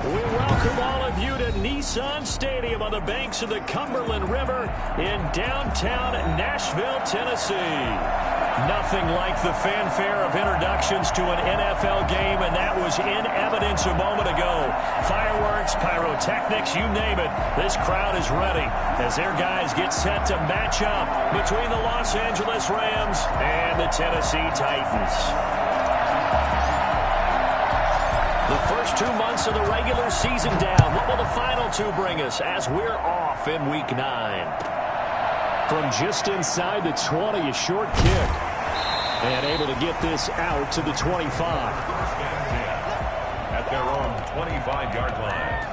We welcome all of you to Nissan Stadium on the banks of the Cumberland River in downtown Nashville, Tennessee. Nothing like the fanfare of introductions to an NFL game, and that was in evidence a moment ago. Fireworks, pyrotechnics, you name it. This crowd is ready as their guys get set to match up between the Los Angeles Rams and the Tennessee Titans. The first 2 months of the regular season down. What will the final two bring us as we're off in Week 9? From just inside the 20, a short kick. And able to get this out to the 25. At their own 25-yard line.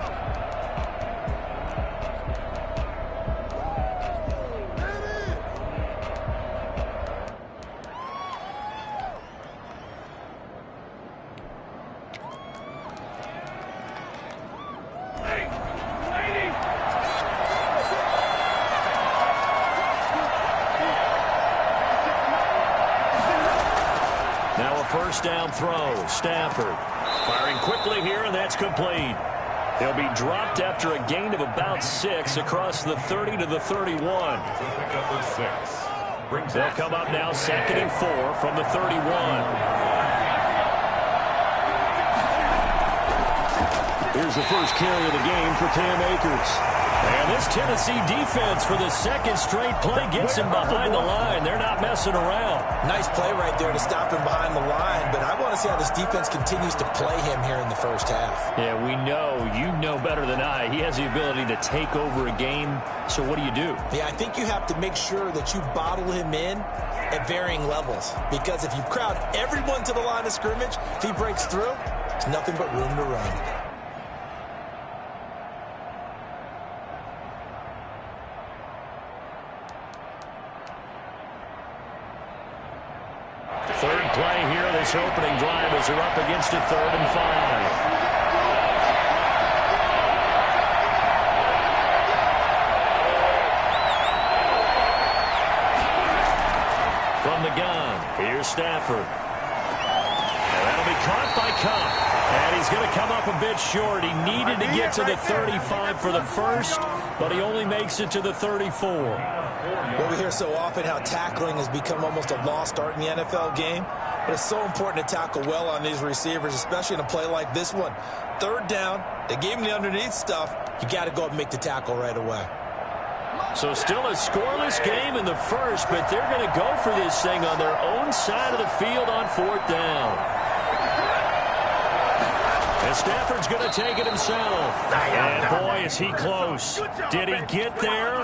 First down throw. Stafford firing quickly here, and that's complete. He'll be dropped after a gain of about 6 across the 30 to the 31. They'll come up now 2nd and 4 from the 31. Here's the first carry of the game for Cam Akers. And this Tennessee defense for the second straight play gets him behind the line. They're not messing around. Nice play right there to stop him behind the line, but I want to see how this defense continues to play him here in the first half. Yeah, we know. You know better than I. He has the ability to take over a game, so what do you do? Yeah, I think you have to make sure that you bottle him in at varying levels, because if you crowd everyone to the line of scrimmage, if he breaks through, there's nothing but room to run. Third play here, this opening drive as they're up against a 3rd and 5. From the gun, here's Stafford. And that'll be caught by Cup. And he's going to come up a bit short. He needed to get to the 35 for the first, but he only makes it to the 34. Well, we hear so often how tackling has become almost a lost art in the NFL game, but it's so important to tackle well on these receivers, especially in a play like this one. 3rd down, they gave him the underneath stuff. You got to go up and make the tackle right away. So still a scoreless game in the first, but they're going to go for this thing on their own side of the field on 4th down. And Stafford's going to take it himself. And boy, is he close. Did he get there?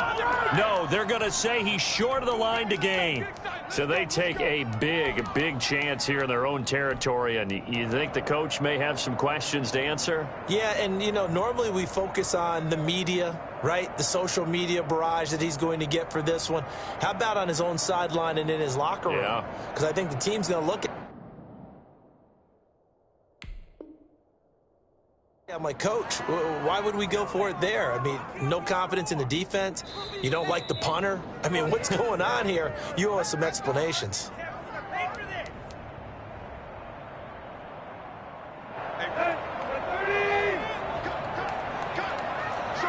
No, they're going to say he's short of the line to gain. So they take a big chance here in their own territory. And you think the coach may have some questions to answer? Yeah, and, you know, normally we focus on the media, right? The social media barrage that he's going to get for this one. How about on his own sideline and in his locker room? Yeah. Because I think the team's going to look at I'm like, Coach, why would we go for it there? I mean, no confidence in the defense. You don't like the punter. I mean, what's going on here? You owe us some explanations.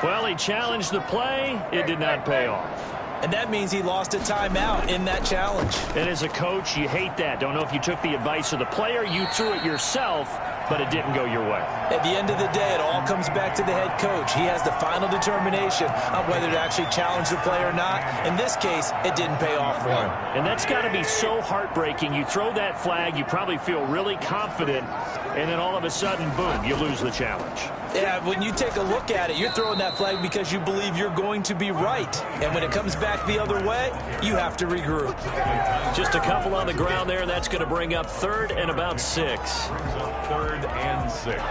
Well, he challenged the play. It did not pay off. And that means he lost a timeout in that challenge. And as a coach, you hate that. Don't know if you took the advice of the player, you threw it yourself, but it didn't go your way. At the end of the day, it all comes back to the head coach. He has the final determination on whether to actually challenge the play or not. In this case, it didn't pay off for him. And that's got to be so heartbreaking. You throw that flag, you probably feel really confident, and then all of a sudden, boom, you lose the challenge. Yeah, when you take a look at it, you're throwing that flag because you believe you're going to be right. And when it comes back the other way, you have to regroup. Just a couple on the ground there. That's going to bring up 3rd and about 6. 3rd and 6.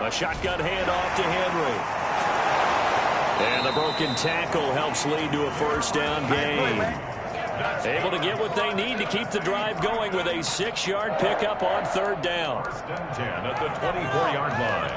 A shotgun handoff to Henry. And the broken tackle helps lead to a first down gain. Able to get what they need to keep the drive going with a 6-yard pickup on third down. First and 10 at the 24-yard line.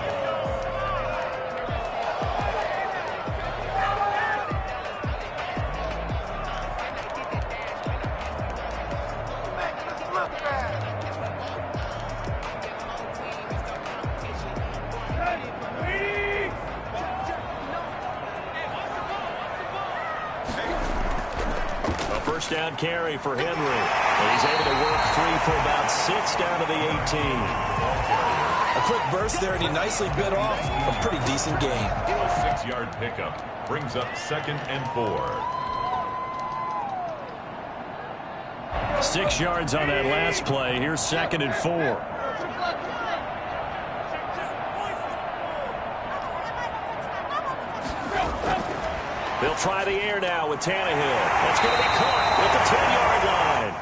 First down carry for Henry. And he's able to work free for about 6 down to the 18. A quick burst there, and he nicely bit off a pretty decent gain. A 6-yard pickup brings up 2nd and 4. 6 yards on that last play. Here's 2nd and 4. They'll try the air now with Tannehill. That's going to be caught at the 10-yard line.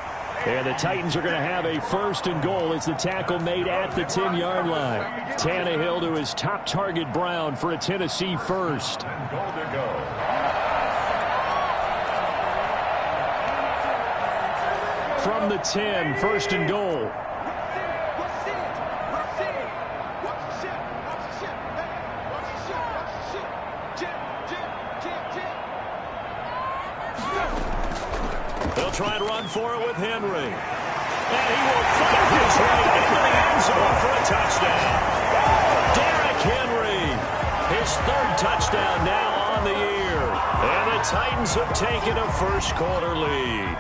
And the Titans are going to have a 1st and goal as the tackle made at the 10-yard line. Tannehill to his top target, Brown, for a Tennessee first. And goal to go. From the 10, 1st and goal. They'll try and run for it with Henry. And he will fight his way into the end zone for a touchdown. Derrick Henry, his 3rd touchdown now on the year. And the Titans have taken a first-quarter lead.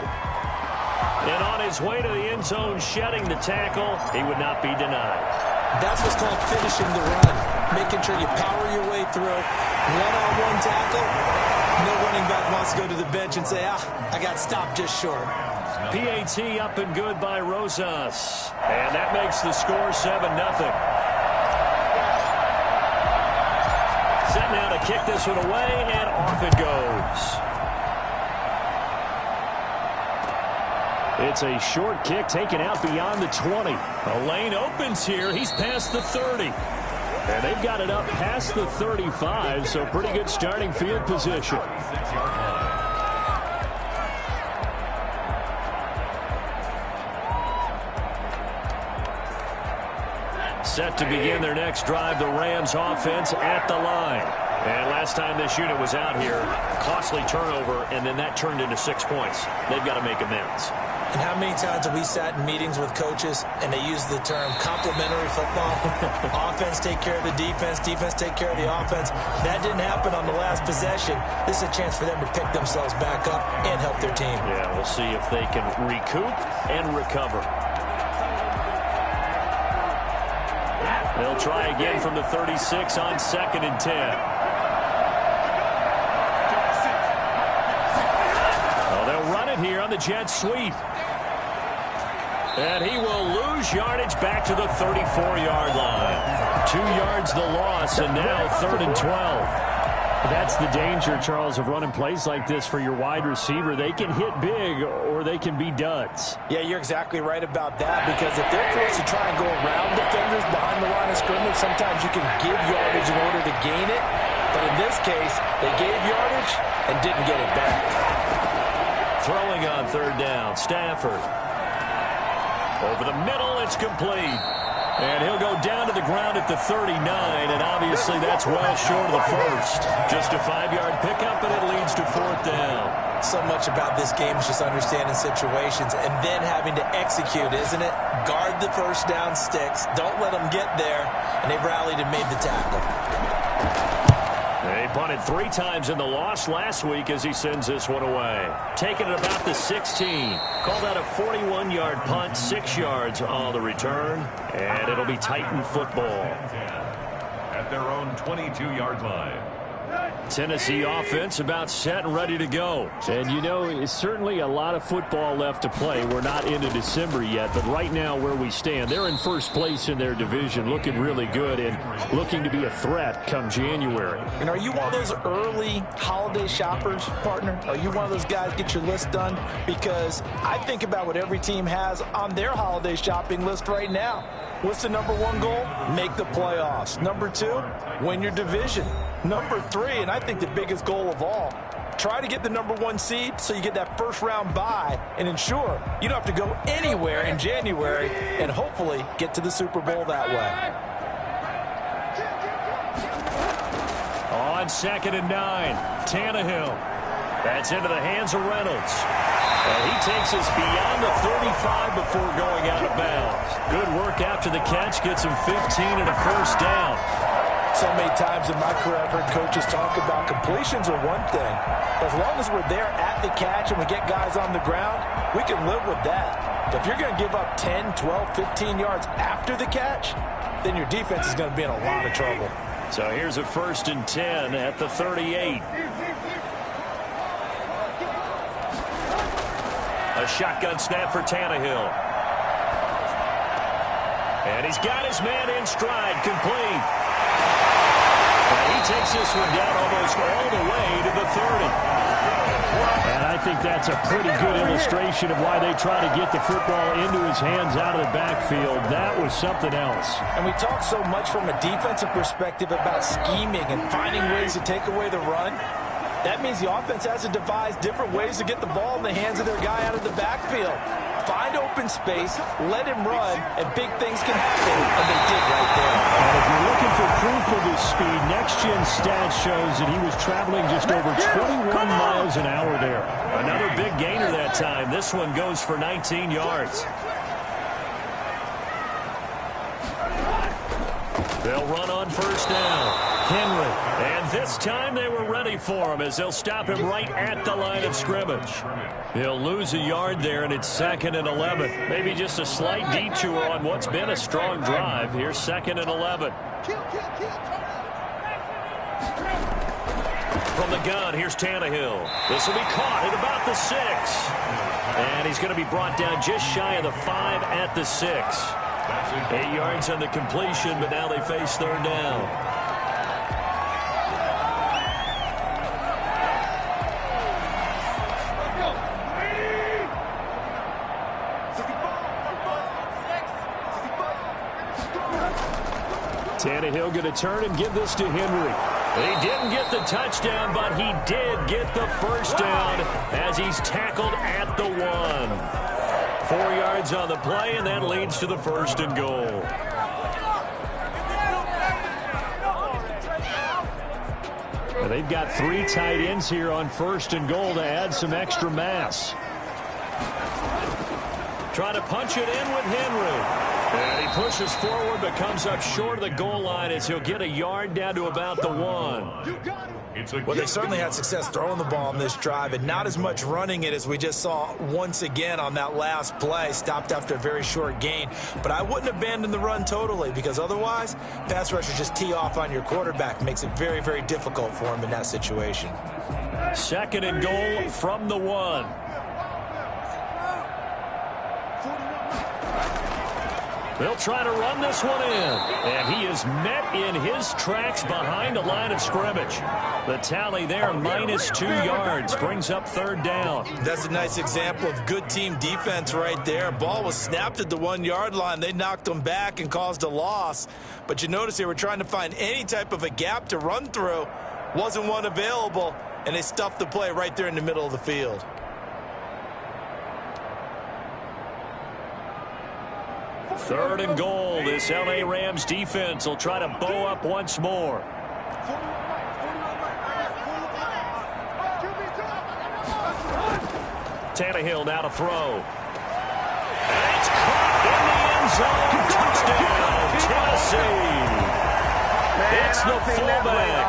And on his way to the end zone, shedding the tackle, he would not be denied. That's what's called finishing the run. Making sure you power your way through. One-on-one tackle. No running back wants to go to the bench and say, I got stopped just short. PAT up and good by Rosas. And that makes the score 7-0. Set now to kick this one away, and off it goes. It's a short kick taken out beyond the 20. A lane opens here. He's past the 30. And they've got it up past the 35, so pretty good starting field position. Set to begin their next drive, the Rams offense at the line. And last time this unit was out here, costly turnover, and then that turned into 6 points. They've got to make amends. And how many times have we sat in meetings with coaches and they use the term complementary football? Offense take care of the defense, defense take care of the offense. That didn't happen on the last possession. This is a chance for them to pick themselves back up and help their team. Yeah, we'll see if they can recoup and recover. They'll try again from the 36 on 2nd and 10. Oh, they'll run it here on the jet sweep. And he will lose yardage back to the 34-yard line. 2 yards the loss, and now 3rd and 12. That's the danger, Charles, of running plays like this for your wide receiver. They can hit big or they can be duds. Yeah, you're exactly right about that, because if they're forced to try and go around defenders behind the line of scrimmage, sometimes you can give yardage in order to gain it. But in this case, they gave yardage and didn't get it back. Throwing on 3rd down, Stafford. Over the middle, it's complete. And he'll go down to the ground at the 39, and obviously that's well short of the first. Just a 5-yard pickup, and it leads to 4th down. So much about this game is just understanding situations and then having to execute, isn't it? Guard the first down sticks. Don't let them get there, and they rallied and made the tackle. They punted 3 times in the loss last week as he sends this one away. Taking it about the 16. Called out a 41-yard punt, 6 yards on the return, and it'll be Titan football. At their own 22-yard line. Tennessee offense about set and ready to go. And, you know, it's certainly a lot of football left to play. We're not into December yet, but right now where we stand, they're in first place in their division, looking really good and looking to be a threat come January. And are you one of those early holiday shoppers, partner? Are you one of those guys get your list done? Because I think about what every team has on their holiday shopping list right now. What's the #1 goal? Make the playoffs. #2, win your division. Number 3, and I think the biggest goal of all, try to get the number 1 seed so you get that first-round bye and ensure you don't have to go anywhere in January and hopefully get to the Super Bowl that way. On 2nd and 9, Tannehill. That's into the hands of Reynolds. And he takes us beyond the 35 before going out of bounds. Good work after the catch. Gets him 15 and a first down. So many times in my career I've heard coaches talk about completions are one thing. As long as we're there at the catch and we get guys on the ground, we can live with that. But if you're going to give up 10, 12, 15 yards after the catch, then your defense is going to be in a lot of trouble. So here's a 1st and 10 at the 38. A shotgun snap for Tannehill. And he's got his man in stride, complete. And he takes this one down almost all the way to the 30. And I think that's a pretty good illustration of why they try to get the football into his hands out of the backfield. That was something else. And we talk so much from a defensive perspective about scheming and finding ways to take away the run. That means the offense has to devise different ways to get the ball in the hands of their guy out of the backfield. Find open space, let him run, and big things can happen. And they did right there. And if you're looking for proof of his speed, next-gen stats shows that he was traveling just over 21 miles an hour there. Another big gainer that time. This one goes for 19 yards. They'll run on 1st down. Henry. And this time they were ready for him as they'll stop him right at the line of scrimmage. He'll lose a yard there, and it's 2nd and 11. Maybe just a slight detour on what's been a strong drive. Here's 2nd and 11. From the gun, here's Tannehill. This will be caught at about the 6. And he's going to be brought down just shy of the 5 at the 6. 8 yards on the completion, but now they face 3rd down. Tannehill going to turn and give this to Henry. He didn't get the touchdown, but he did get the first down as he's tackled at the 1. 4 yards on the play, and that leads to the 1st and goal. Well, they've got 3 tight ends here on 1st and goal to add some extra mass. Trying to punch it in with Henry. And he pushes forward but comes up short of the goal line as he'll get a yard down to about the 1. Well, they certainly had success throwing the ball on this drive and not as much running it as we just saw once again on that last play. Stopped after a very short gain. But I wouldn't abandon the run totally because otherwise, pass rushers just tee off on your quarterback. Makes it very, very difficult for him in that situation. 2nd and goal from the 1. They'll try to run this one in. And he is met in his tracks behind the line of scrimmage. The tally there, -2 yards, brings up 3rd down. That's a nice example of good team defense right there. Ball was snapped at the 1-yard line. They knocked them back and caused a loss. But you notice they were trying to find any type of a gap to run through. Wasn't one available, and they stuffed the play right there in the middle of the field. Third and goal. This L.A. Rams defense will try to bow up once more. Tannehill now to throw. And it's caught in the end zone. Touchdown, Tennessee. It's the fullback.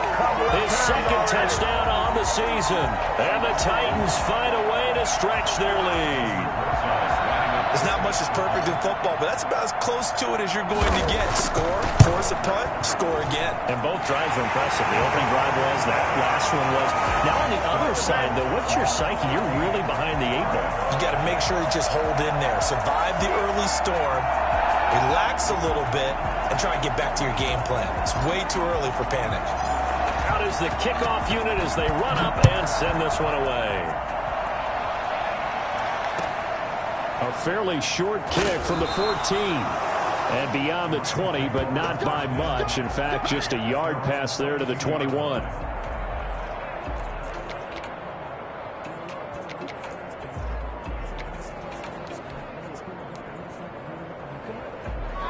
His 2nd touchdown on the season. And the Titans find a way to stretch their lead. There's not much that's perfect in football, but that's about as close to it as you're going to get. Score, force a punt, score again. And both drives were impressive. The opening drive was, that last one was. Now on the other side, though, what's your psyche? You're really behind the 8 ball. You got to make sure you just hold in there. Survive the early storm, relax a little bit, and try and get back to your game plan. It's way too early for panic. Out is the kickoff unit as they run up and send this one away. A fairly short kick from the 14. And beyond the 20, but not by much. In fact, just a yard pass there to the 21.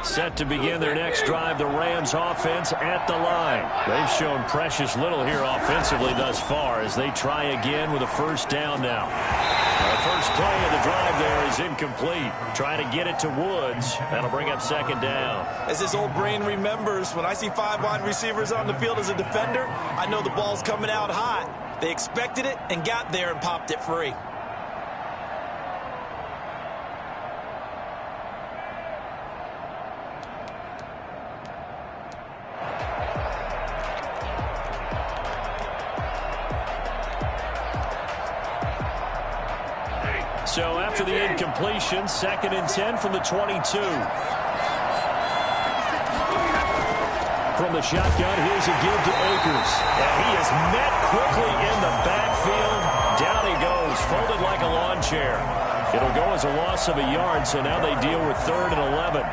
Set to begin their next drive, the Rams offense at the line. They've shown precious little here offensively thus far as they try again with a first down now. The first play of the drive there is incomplete. Trying to get it to Woods. That'll bring up second down. As this old brain remembers, when I see 5 wide receivers on the field as a defender, I know the ball's coming out hot. They expected it and got there and popped it free. So after the incompletion, 2nd and 10 from the 22. From the shotgun, here's a give to Akers. And he is met quickly in the backfield. Down he goes, folded like a lawn chair. It'll go as a loss of a yard, so now they deal with 3rd and 11.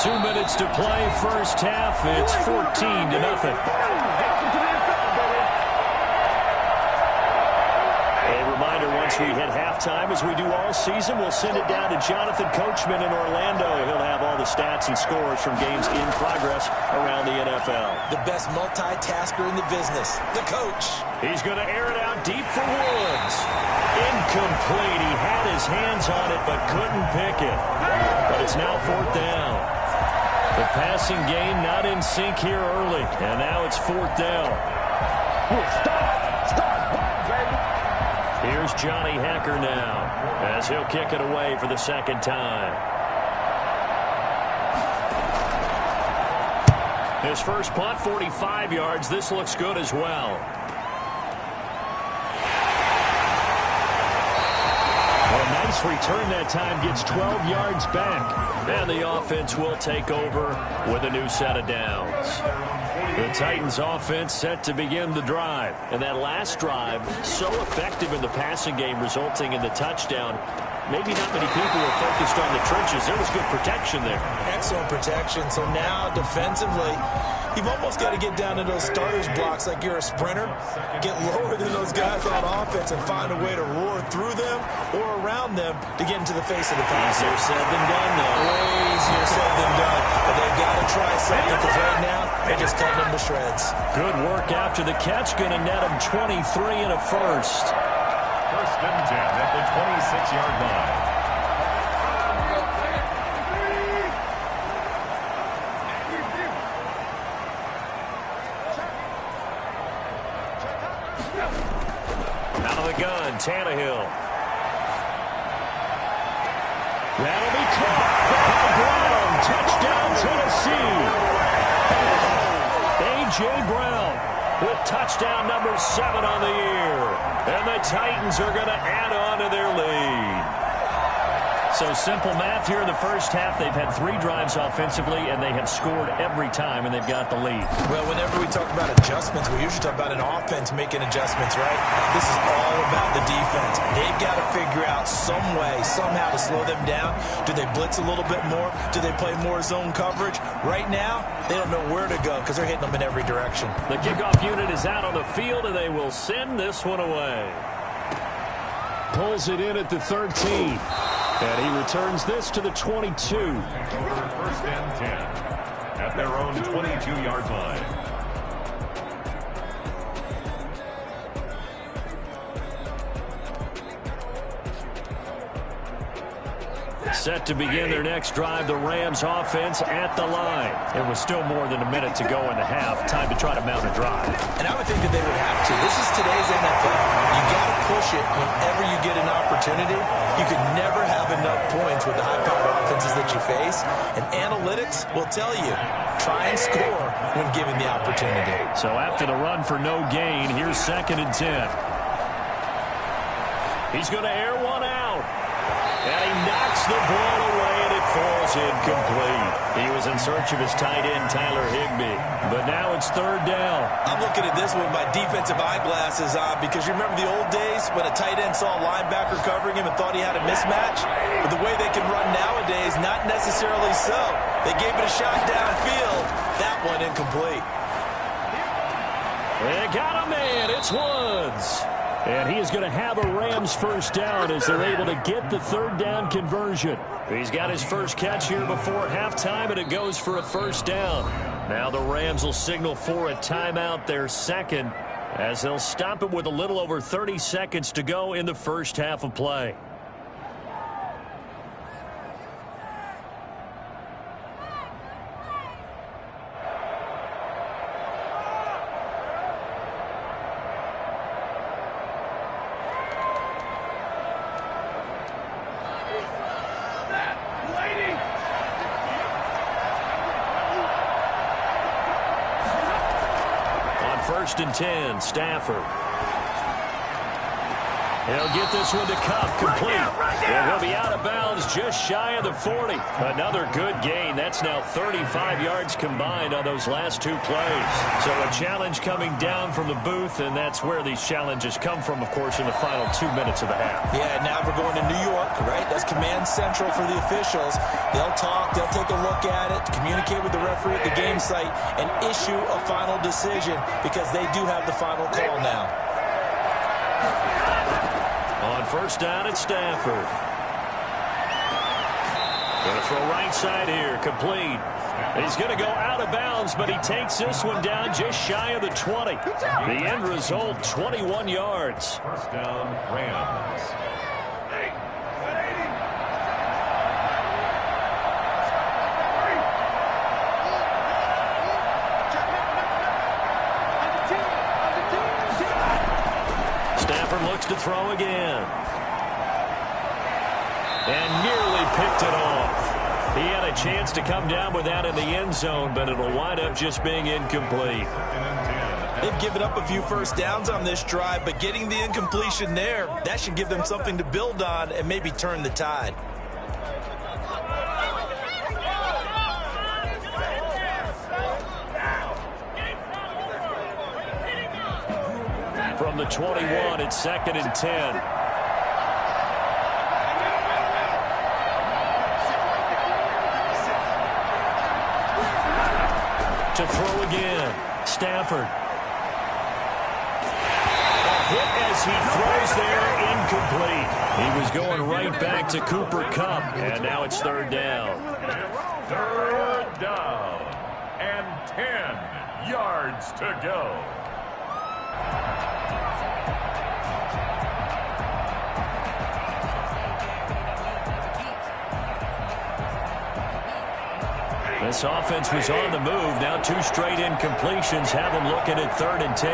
Two minutes to play, first half. It's 14-0. A reminder, once we hit halftime, as we do all season, we'll send it down to Jonathan Coachman in Orlando. He'll have all the stats and scores from games in progress around the NFL. The best multitasker in the business, the coach. He's going to air it out deep for Woods. Incomplete. He had his hands on it but couldn't pick it. But it's now 4th down. The passing game not in sync here early, and now it's 4th down. Here's Johnny Hacker now, as he'll kick it away for the 2nd time. His first punt, 45 yards. This looks good as well. A nice return that time, gets 12 yards back. And the offense will take over with a new set of downs. The Titans offense set to begin the drive. And that last drive, so effective in the passing game, resulting in the touchdown. Maybe not many people were focused on the trenches. There was good protection there. Excellent protection. So now, defensively, you've almost got to get down to those starters blocks like you're a sprinter. Get lower than those guys on offense and find a way to roar through them or around them to get into the face of the pass. Easier said than done, though. Way easier said than done. But they've got to try something because right now, they're just cutting them to shreds. Good work after the catch. Going to net them 23 and a first. 1st and 10 at the 26-yard line. Out of the gun, Tannehill. That'll be caught. Brown, touchdown Tennessee. A.J. Brown with touchdown number 7 on the year. And the Titans are going to add on to their lead. So simple math here in the first half. They've had 3 drives offensively, and they have scored every time, and they've got the lead. Well, whenever we talk about adjustments, we usually talk about an offense making adjustments, right? This is all about the defense. They've got to figure out some way, somehow to slow them down. Do they blitz a little bit more? Do they play more zone coverage? Right now, they don't know where to go because they're hitting them in every direction. The kickoff unit is out on the field, and they will send this one away. Pulls it in at the 13. And he returns this to the 22. 1st and 10 at their own 22-yard line. Set to begin their next drive, the Rams offense at the line. It was still more than a minute to go in the half. Time to try to mount a drive. And I would think that they would have to. This is today's NFL. You got to push it whenever you get an opportunity. You could never have enough points with the high-powered offenses that you face. And analytics will tell you, try and score when given the opportunity. So after the run for no gain, here's 2nd and 10. He's going to air one out. And he knocks the ball away, and it falls falls incomplete. He was in search of his tight end, Tyler Higbee. But now it's third down. I'm looking at this with my defensive eyeglasses on because you remember the old days when a tight end saw a linebacker covering him and thought he had a mismatch? But the way they can run nowadays, not necessarily so. They gave it a shot downfield. That one incomplete. They got a man. It's Woods. And he is going to have a Rams first down as they're able to get the third down conversion. He's got his first catch here before halftime, and it goes for a first down. Now the Rams will signal for a timeout, their second, as they'll stop it with a little over 30 seconds to go in the first half of play. First and 10, Stafford. He'll get this one to Cup, complete. And he'll be out of bounds just shy of the 40. Another good gain. That's now 35 yards combined on those last two plays. So a challenge coming down from the booth, and that's where these challenges come from, of course, in the final 2 minutes of the half. Yeah, now we're going to New York, right? That's command central for the officials. They'll talk, they'll take a look at it, communicate with the referee at the game site, and issue a final decision because they do have the final call now. On first down, it's Stafford. Going to throw right side here, complete. He's going to go out of bounds, but he takes this one down just shy of the 20. The end result, 21 yards. First down, Rams. Stafford looks to throw again. And nearly picked it off. He had a chance to come down with that in the end zone, but it'll wind up just being incomplete. They've given up a few first downs on this drive, but getting the incompletion there, that should give them something to build on and maybe turn the tide. From the 21, it's second and 10. To throw again, Stafford. A hit as he throws there, incomplete. He was going right back to Cooper Kupp, and now it's third down. Third down, and 10 yards to go. This offense was on the move. Now two straight incompletions have them looking at third and 10.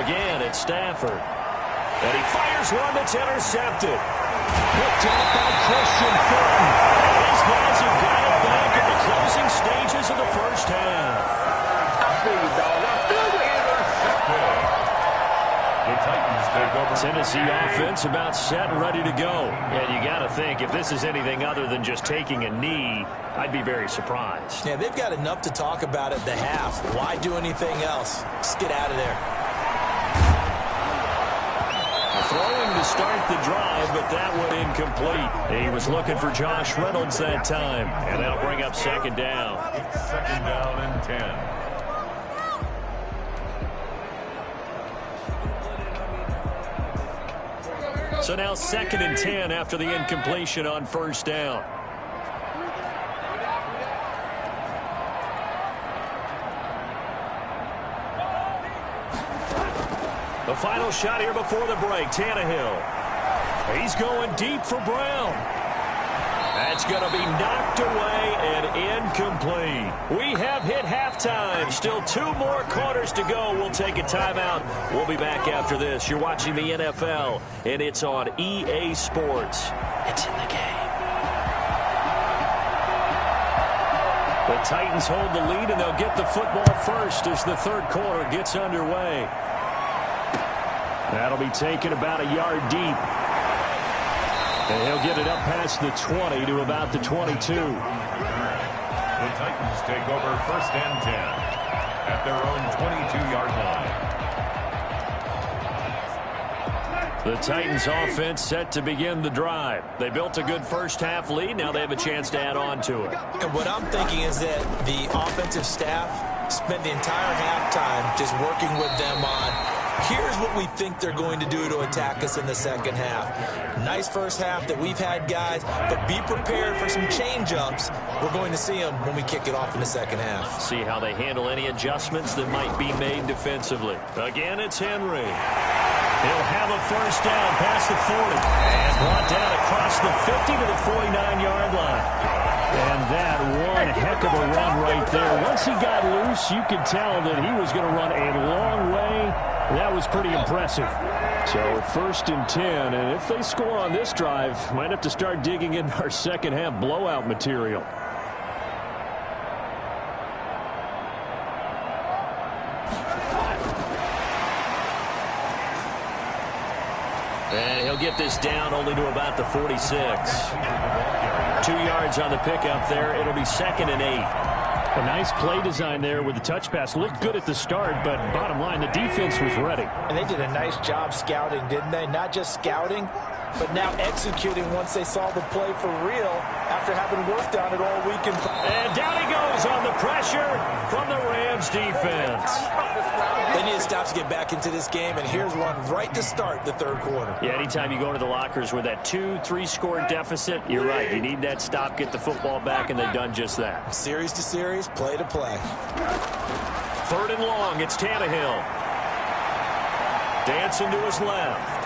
Again, it's Stafford. And he fires one that's intercepted. Picked up by Christian Fulton. These guys have got it back at the closing stages of the first half. I feel you, dog. I feel you. Intercepted. The Titans take over. Tennessee offense about set and ready to go. And you got to think, if this is anything other than just taking a knee, I'd be very surprised. Yeah, they've got enough to talk about at the half. Why do anything else? Just get out of there. Throwing to start the drive, but that one incomplete. He was looking for Josh Reynolds that time, and that'll bring up second down. Second down and 10. So now second and 10 after the incompletion on first down. The final shot here before the break, Tannehill. He's going deep for Brown. That's going to be knocked away and incomplete. We have hit halftime. Still 2 more quarters to go. We'll take a timeout. We'll be back after this. You're watching the NFL, and it's on EA Sports. It's in the game. The Titans hold the lead, and they'll get the football first as the third quarter gets underway. That'll be taken about a yard deep. And he'll get it up past the 20 to about the 22. The Titans take over 1st and 10 at their own 22-yard line. The Titans offense set to begin the drive. They built a good first half lead. Now they have a chance to add on to it. And what I'm thinking is that the offensive staff spent the entire halftime just working with them on, here's what we think they're going to do to attack us in the second half. Nice first half that we've had, guys, but be prepared for some change-ups. We're going to see them when we kick it off in the second half. See how they handle any adjustments that might be made defensively. Again, it's Henry. He'll have a first down past the 40 and brought down across the 50 to the 49-yard line. And that one heck of a run right there. Once he got loose, you could tell that he was going to run a long way. That was pretty impressive. So 1st and 10, and if they score on this drive, might have to start digging in our second half blowout material. And he'll get this down only to about the 46. 2 yards on the pickup there. It'll be 2nd and 8. A nice play design there with the touch pass. Looked good at the start, but bottom line, the defense was ready. And they did a nice job scouting, didn't they? Not just scouting, but now executing once they saw the play for real after having worked on it all weekend. And down he goes on the pressure from the Rams defense. They need to stop to get back into this game, and here's one right to start the third quarter. Yeah, anytime you go into the lockers with that 2-3 score deficit, you're right. You need that stop, get the football back, and they've done just that. Series to series, play to play. 3rd and long, it's Tannehill. Dancing to his left.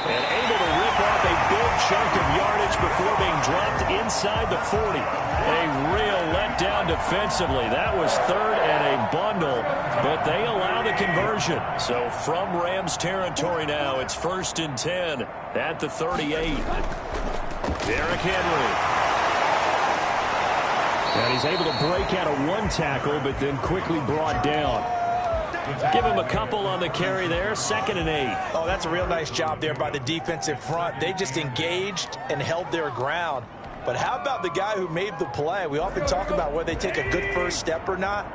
And able to rip off a big chunk of yardage before being dropped inside the 40. A real letdown defensively. That was 3rd and a bundle, but they allow the conversion. So from Rams territory now, it's 1st and 10 at the 38. Derrick Henry. And he's able to break out of one tackle, but then quickly brought down. Give him a couple on the carry there. 2nd and 8. Oh, that's a real nice job there by the defensive front. They just engaged and held their ground. But how about the guy who made the play? We often talk about whether they take a good first step or not.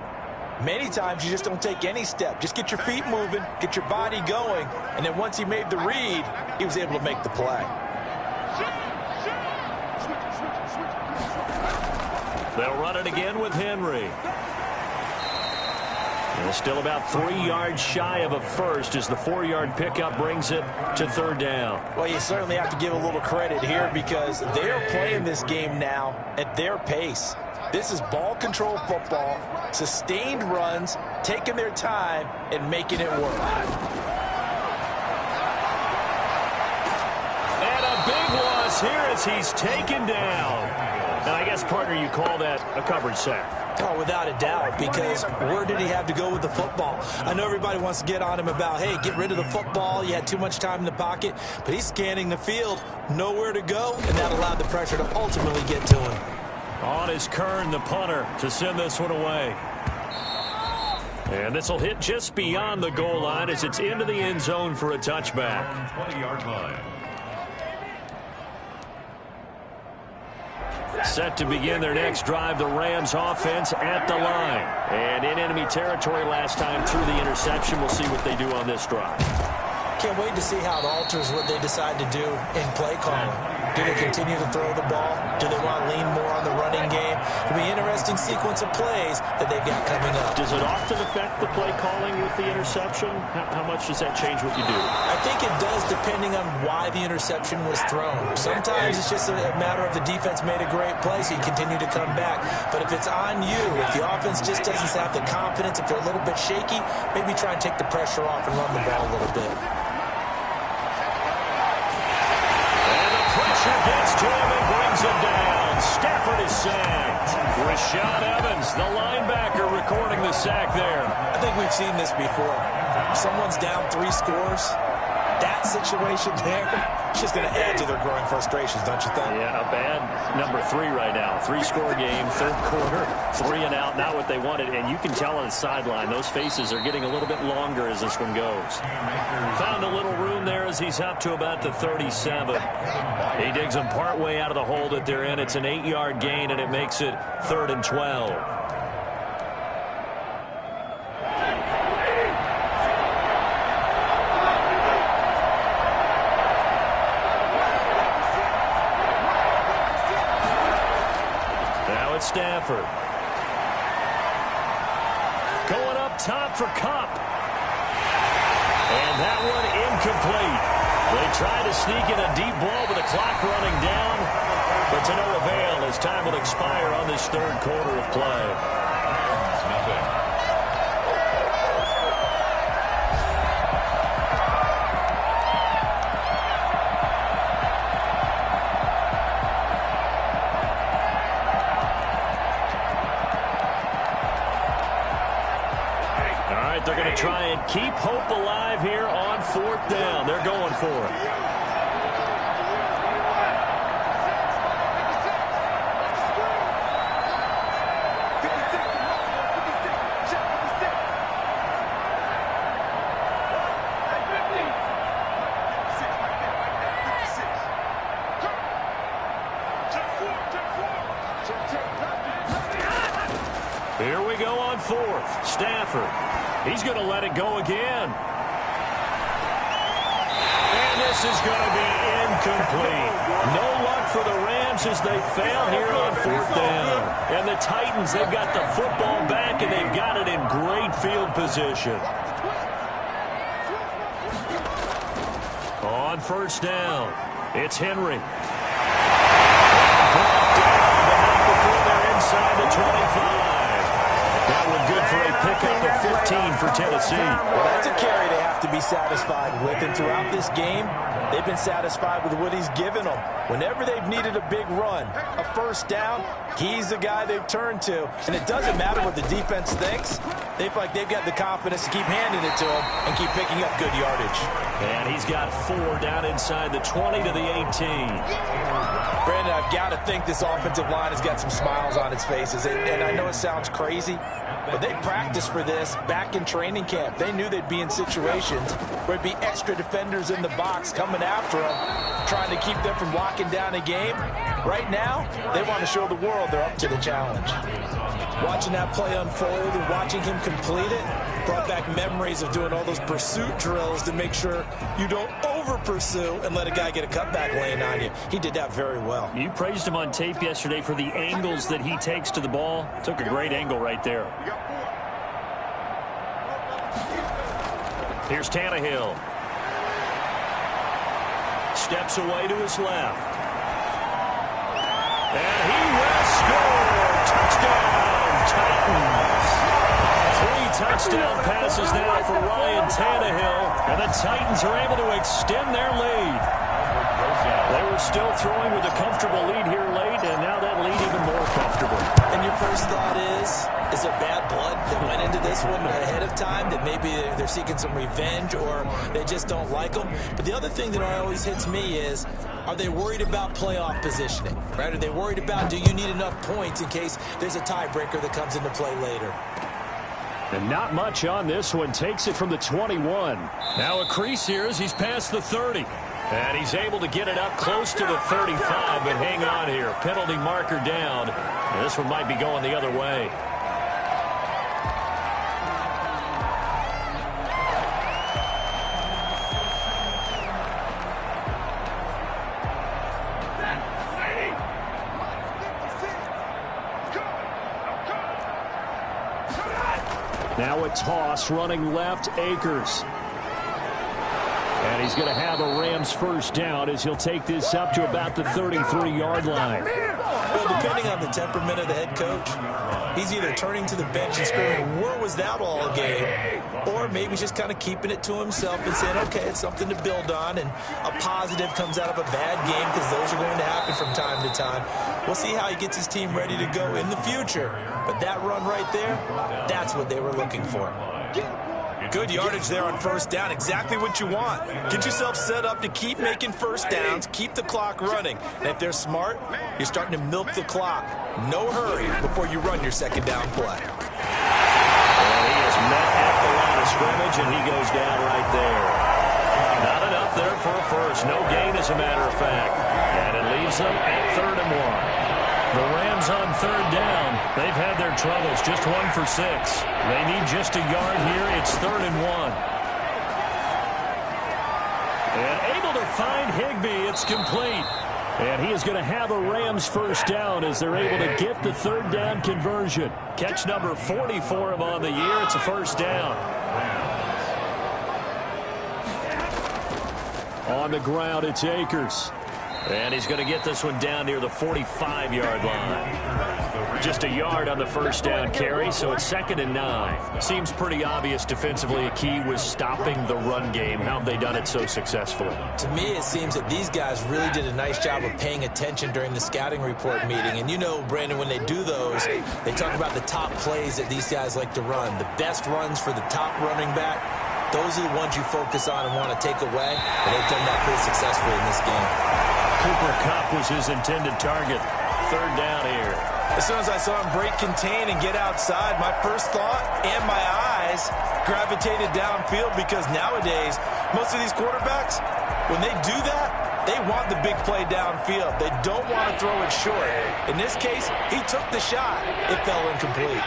Many times you just don't take any step. Just get your feet moving, get your body going, and then once he made the read, he was able to make the play. They'll run it again with Henry. And still about 3 yards shy of a first as the 4-yard pickup brings it to 3rd down. Well, you certainly have to give a little credit here because they're playing this game now at their pace. This is ball control football, sustained runs, taking their time and making it work. And a big loss here as he's taken down. And I guess, partner, you call that a coverage sack. Oh, without a doubt, because where did he have to go with the football? I know everybody wants to get on him about, hey, get rid of the football. You had too much time in the pocket. But he's scanning the field, nowhere to go, and that allowed the pressure to ultimately get to him. On is Kern, the punter, to send this one away. And this will hit just beyond the goal line as it's into the end zone for a touchback. 20-yard line. Set to begin their next drive, the Rams offense at the line. And in enemy territory last time through the interception. We'll see what they do on this drive. Can't wait to see how it alters what they decide to do in play calling. Do they continue to throw the ball? Do they want to lean more on the running game? It'll be an interesting sequence of plays that they've got coming up. Does it often affect the play calling with the interception? How much does that change what you do? I think it does depending on why the interception was thrown. Sometimes it's just a matter of the defense made a great play, so you continue to come back. But if it's on you, if the offense just doesn't have the confidence, if they're a little bit shaky, maybe try and take the pressure off and run the ball a little bit. Gets to him and brings him down. Stafford is sacked. Rashaan Evans, the linebacker, recording the sack there. I think we've seen this before. Someone's down 3 scores. that situation there, it's just going to add to their growing frustrations, don't you think? Yeah, a bad number 3 right now. 3-score game, third quarter, 3 and out, not what they wanted. And you can tell on the sideline, those faces are getting a little bit longer as this one goes. Found a little room there as he's up to about the 37. He digs them partway out of the hole that they're in. It's an 8-yard gain, and it makes it 3rd and 12. Stafford. Going up top for Kupp. And that one incomplete. They try to sneak in a deep ball with the clock running down, but to no avail as time will expire on this third quarter of play. They're going to try and keep hope alive here on 4th down. They're going for it. Here we go on 4th. Stafford. He's going to let it go again. And this is going to be incomplete. No luck for the Rams as they fail here on 4th down. And the Titans, they've got the football back, and they've got it in great field position. On 1st down, it's Henry. Brought down, but not before they're inside the 25. That one good for a pickup of 15 for Tennessee. Well, that's a carry they have to be satisfied with. And throughout this game, they've been satisfied with what he's given them. Whenever they've needed a big run, a 1st down, he's the guy they've turned to. And it doesn't matter what the defense thinks. They feel like they've got the confidence to keep handing it to him and keep picking up good yardage. And he's got 4 down inside the 20 to the 18. Brandon, I've got to think this offensive line has got some smiles on its faces. And I know it sounds crazy, but they practiced for this back in training camp. They knew they'd be in situations where there'd be extra defenders in the box coming after them, trying to keep them from locking down a game. Right now, they want to show the world they're up to the challenge. Watching that play unfold and watching him complete it brought back memories of doing all those pursuit drills to make sure you don't over-pursue and let a guy get a cutback lane on you. He did that very well. You praised him on tape yesterday for the angles that he takes to the ball. Took a great angle right there. Here's Tannehill. Steps away to his left. And he will score. Touchdown, Titans. 3 touchdown passes now for Ryan Tannehill. And the Titans are able to extend their lead. They were still throwing with a comfortable lead here late, and now that lead even more comfortable. And your first thought is there bad blood that went into this one ahead of time, that maybe they're seeking some revenge or they just don't like them? But the other thing that always hits me is, are they worried about playoff positioning? Right? Are they worried about, do you need enough points in case there's a tiebreaker that comes into play later? And not much on this one. Takes it from the 21. Now a crease here as he's past the 30. And he's able to get it up close to the 35, but hang on here. Penalty marker down. And this one might be going the other way. Now a toss running left, Akers. And he's going to have a Rams 1st down as he'll take this up to about the 33-yard line. Well, depending on the temperament of the head coach, he's either turning to the bench and screaming, where was that all game? Or maybe just kind of keeping it to himself and saying, okay, it's something to build on, and a positive comes out of a bad game, because those are going to happen from time to time. We'll see how he gets his team ready to go in the future. But that run right there, that's what they were looking for. Good yardage there on first down. Exactly what you want. Get yourself set up to keep making first downs, keep the clock running. And if they're smart, you're starting to milk the clock. No hurry before you run your second down play. And he is met at the line of scrimmage, and he goes down right there. Not enough there for a first. No gain, as a matter of fact. And it leaves them at 3rd and 1. The Rams on 3rd down. They've had their troubles. Just 1 for 6. They need just a yard here. It's 3rd and 1. And able to find Higbee. It's complete. And he is going to have a Rams first down as they're able to get the 3rd down conversion. Catch number 40 for him on the year. It's a first down. On the ground, it's Akers. And he's going to get this one down near the 45-yard line. Just a yard on the first down carry, so it's 2nd and 9. Seems pretty obvious defensively a key was stopping the run game. How have they done it so successfully? To me, it seems that these guys really did a nice job of paying attention during the scouting report meeting. And you know, Brandon, when they do those, they talk about the top plays that these guys like to run. The best runs for the top running back, those are the ones you focus on and want to take away. And they've done that pretty successfully in this game. Cooper Kupp was his intended target. 3rd down here. As soon as I saw him break contain and get outside, my first thought and my eyes gravitated downfield, because nowadays, most of these quarterbacks, when they do that, they want the big play downfield. They don't want to throw it short. In this case, he took the shot. It fell incomplete.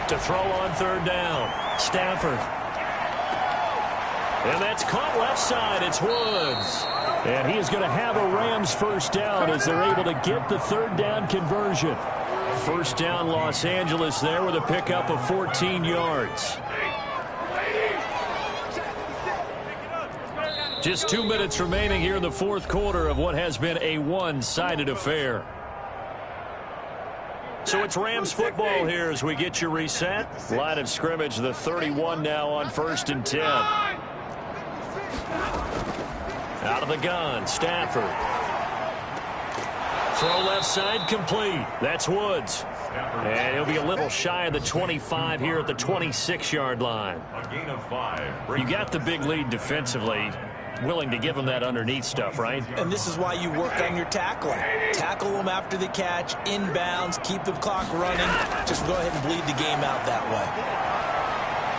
To throw on 3rd down, Stafford. And that's caught left side. It's Woods. And he is going to have a Rams first down as they're able to get the 3rd down conversion. First down, Los Angeles there with a pickup of 14 yards. Just 2 minutes remaining here in the 4th quarter of what has been a one-sided affair. So it's Rams football here as we get you reset. Line of scrimmage, the 31 now on 1st and 10. Out of the gun, Stafford. Throw left side, complete. That's Woods. And he'll be a little shy of the 25 here at the 26-yard line. A gain of 5. You got the big lead defensively. Willing to give him that underneath stuff, right? And this is why you work on your tackling. Tackle them after the catch, inbounds, keep the clock running. Just go ahead and bleed the game out that way.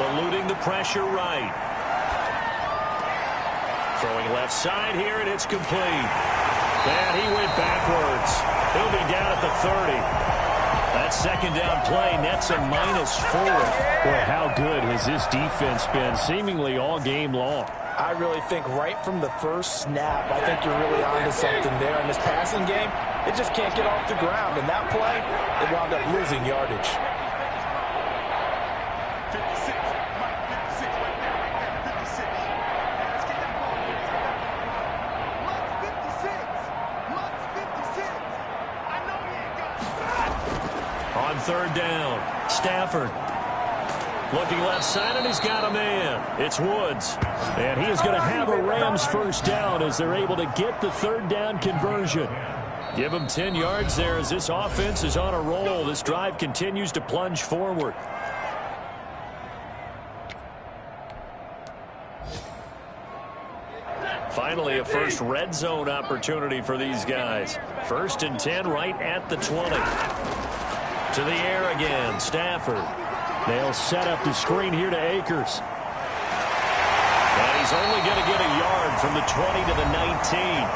Eluding the pressure right. Throwing left side here, and it's complete. And he went backwards. He'll be down at the 30. That second down play nets a -4. Boy, how good has this defense been seemingly all game long? I really think right from the first snap, I think you're really onto something there. In this passing game, it just can't get off the ground. And that play, it wound up losing yardage. On 3rd down, Stafford. Looking left side, and he's got a man. It's Woods. And he is going to have a Rams first down as they're able to get the 3rd down conversion. Give him 10 yards there as this offense is on a roll. This drive continues to plunge forward. Finally, a first red zone opportunity for these guys. 1st and 10 right at the 20. To the air again, Stafford. They'll set up the screen here to Akers. And he's only going to get a yard from the 20 to the 19.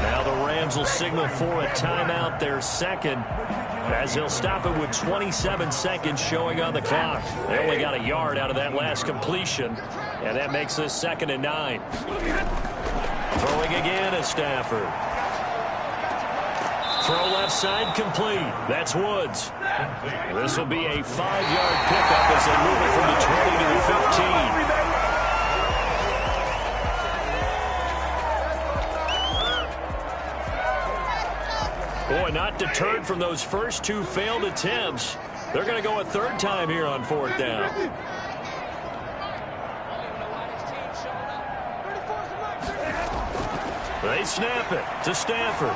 Now the Rams will signal for a timeout, their second, as they'll stop it with 27 seconds showing on the clock. They only got a yard out of that last completion, and that makes this 2nd and 9. Throwing again is Stafford. Throw left side, complete. That's Woods. This will be a 5-yard pickup as they move it from the 20 to the 15. Boy, not deterred from those first 2 failed attempts. They're going to go a 3rd time here on 4th down. They snap it to Stafford.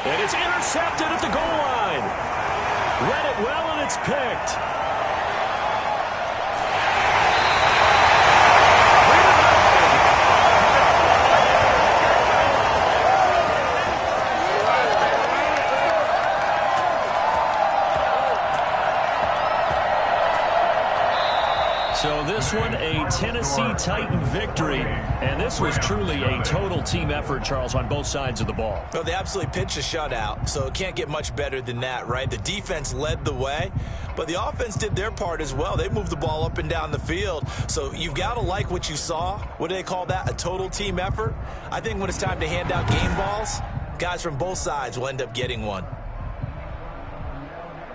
And it's intercepted at the goal line. Read it well, and it's picked. So this one, a Tennessee Titan victory. And this was truly a total team effort, Charles, on both sides of the ball. Well, they absolutely pitched a shutout, so it can't get much better than that, right? The defense led the way, but the offense did their part as well. They moved the ball up and down the field. So you've got to like what you saw. What do they call that? A total team effort? I think when it's time to hand out game balls, guys from both sides will end up getting one.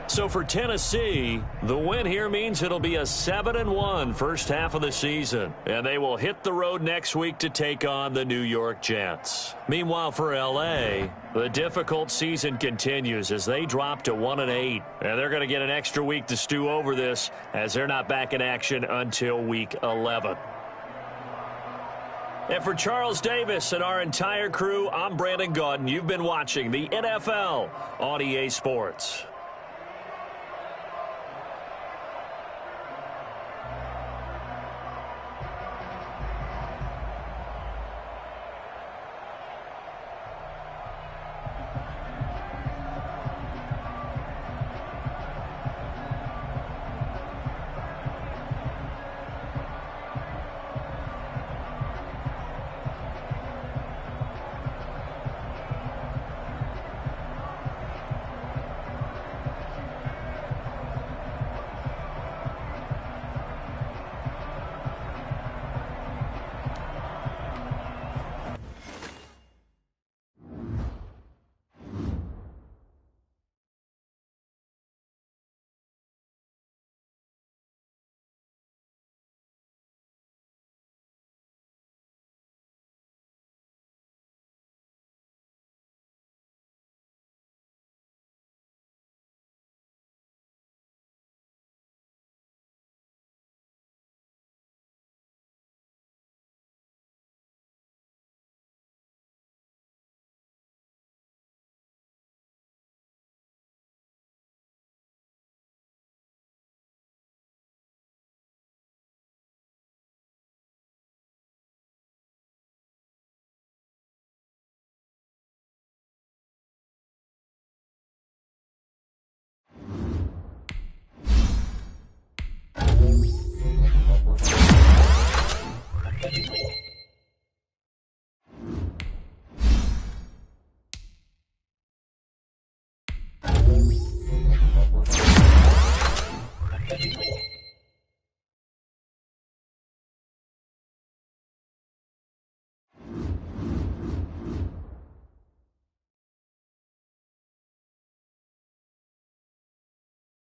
So for Tennessee, the win here means it'll be a 7-1 first half of the season. And they will hit the road next week to take on the New York Jets. Meanwhile, for L.A., the difficult season continues as they drop to 1-8. And they're going to get an extra week to stew over this as they're not back in action until week 11. And for Charles Davis and our entire crew, I'm Brandon Gaudin. You've been watching the NFL on EA Sports.